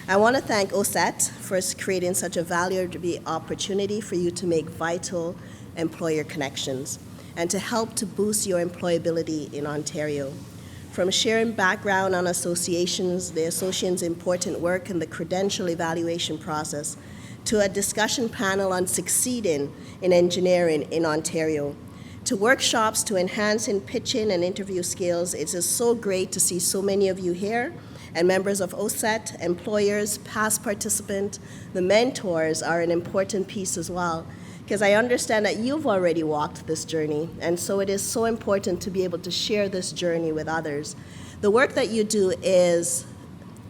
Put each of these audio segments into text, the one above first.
I want to thank OACETT for creating such a valuable opportunity for you to make vital employer connections and to help to boost your employability in Ontario. From sharing background on associations, the association's important work in the credential evaluation process, to a discussion panel on succeeding in engineering in Ontario, to workshops to enhance in pitching and interview skills. It is so great to see so many of you here, and members of OACETT, employers, past participants. The mentors are an important piece as well, because I understand that you've already walked this journey, and so it is so important to be able to share this journey with others. The work that you do is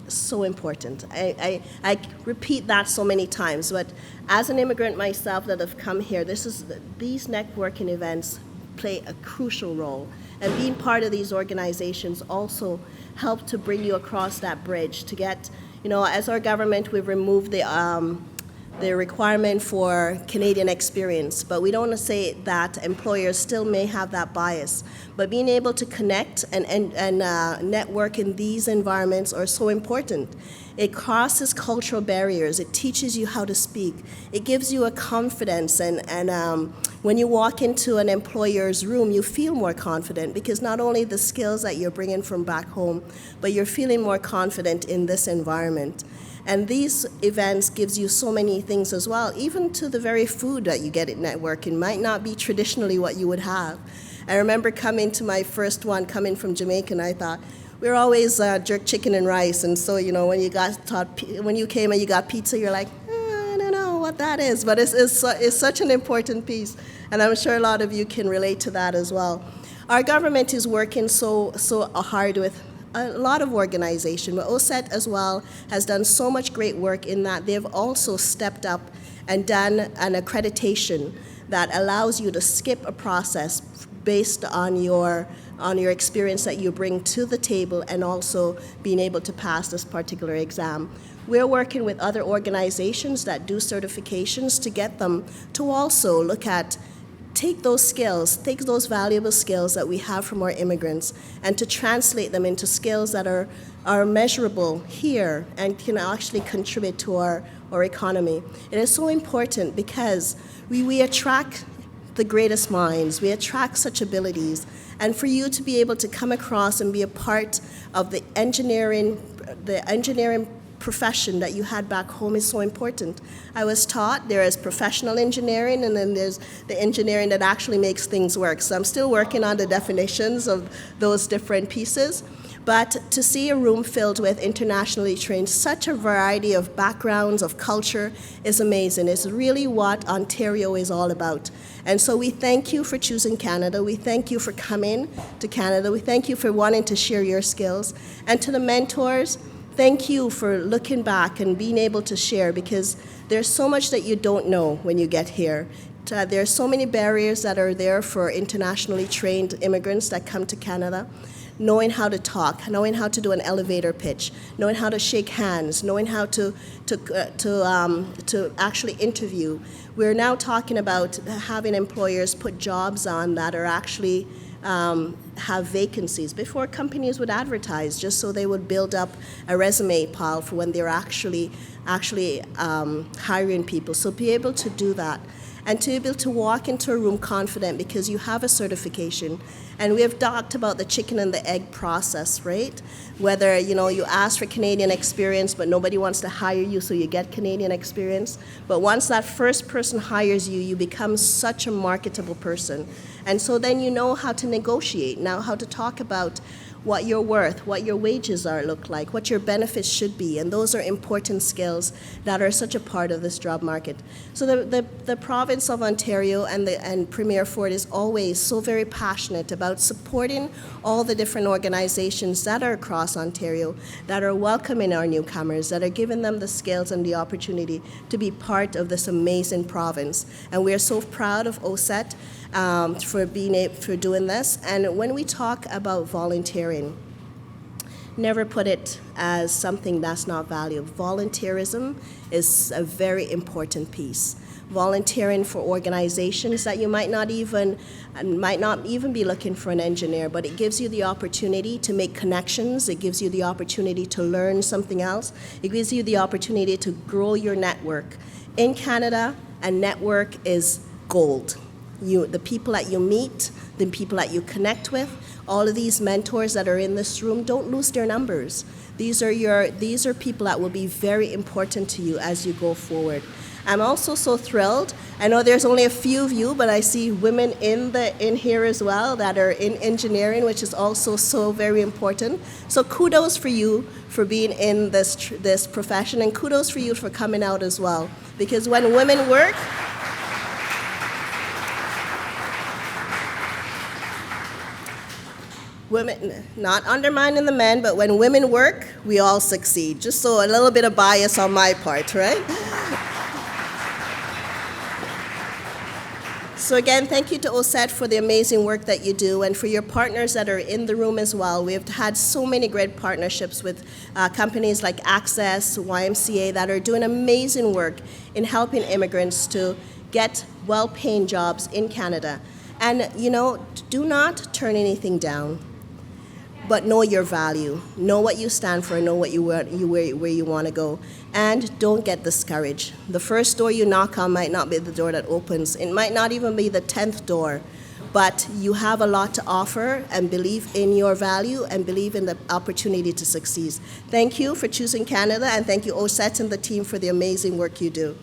so important. I repeat that so many times, but as an immigrant myself that have come here, these networking events play a crucial role, and being part of these organizations also help to bring you across that bridge to get, as our government, we've removed the requirement for Canadian experience, but we don't want to say that employers still may have that bias. But being able to connect and network in these environments are so important. It crosses cultural barriers. It teaches you how to speak. It gives you a confidence, and when you walk into an employer's room, you feel more confident because not only the skills that you're bringing from back home, but you're feeling more confident in this environment. And these events gives you so many things as well, even to the very food that you get at networking might not be traditionally what you would have. I remember coming to my first one, coming from Jamaica, and I thought, we're always jerk chicken and rice, and so, when you came and you got pizza, you're like, I don't know what that is, but it's such an important piece, and I'm sure a lot of you can relate to that as well. Our government is working so hard with a lot of organization, but OACETT as well has done so much great work in that they've also stepped up and done an accreditation that allows you to skip a process based on your experience that you bring to the table and also being able to pass this particular exam. We're working with other organizations that do certifications to get them to also look at take those valuable skills that we have from our immigrants and to translate them into skills that are measurable here and can actually contribute to our economy. It is so important because we attract the greatest minds, we attract such abilities, and for you to be able to come across and be a part of the engineering profession that you had back home is so important. I was taught there is professional engineering and then there's the engineering that actually makes things work. So I'm still working on the definitions of those different pieces. But to see a room filled with internationally trained, such a variety of backgrounds, of culture, is amazing. It's really what Ontario is all about. And so we thank you for choosing Canada. We thank you for coming to Canada. We thank you for wanting to share your skills. And to the mentors, thank you for looking back and being able to share, because there's so much that you don't know when you get here. There's so many barriers that are there for internationally trained immigrants that come to Canada. Knowing how to talk, knowing how to do an elevator pitch, knowing how to shake hands, knowing how to actually interview. We're now talking about having employers put jobs on that are actually have vacancies before companies would advertise, just so they would build up a resume pile for when they're actually hiring people. So be able to do that and to be able to walk into a room confident because you have a certification. And we have talked about the chicken and the egg process, right? Whether, you ask for Canadian experience, but nobody wants to hire you, so you get Canadian experience. But once that first person hires you, you become such a marketable person. And so then you know how to negotiate, now how to talk about what you're worth, what your wages look like, what your benefits should be, and those are important skills that are such a part of this job market. So the province of Ontario and Premier Ford is always so very passionate about supporting all the different organizations that are across Ontario that are welcoming our newcomers, that are giving them the skills and the opportunity to be part of this amazing province. And we are so proud of OACETT for doing this. And when we talk about volunteering, never put it as something that's not valued. Volunteerism is a very important piece. volunteering for organizations that you might not even be looking for an engineer, but it gives you the opportunity to make connections. It gives you the opportunity to learn something else. It gives you the opportunity to grow your network. In Canada, a network is gold. The people that you meet, the people that you connect with, all of these mentors that are in this room, don't lose their numbers. These are people that will be very important to you as you go forward. I'm also so thrilled. I know there's only a few of you, but I see women in here as well that are in engineering, which is also so very important. So kudos for you for being in this profession, and kudos for you for coming out as well. Because when women work, women, not undermining the men, but when women work, we all succeed. Just so a little bit of bias on my part, right? So again, thank you to OACETT for the amazing work that you do, and for your partners that are in the room as well. We've had so many great partnerships with companies like Access, YMCA, that are doing amazing work in helping immigrants to get well-paying jobs in Canada. And, do not turn anything down, but know your value. Know what you stand for, know where you want to go. And don't get discouraged. The first door you knock on might not be the door that opens. It might not even be the 10th door. But you have a lot to offer, and believe in your value and believe in the opportunity to succeed. Thank you for choosing Canada, and thank you OACETT and the team for the amazing work you do.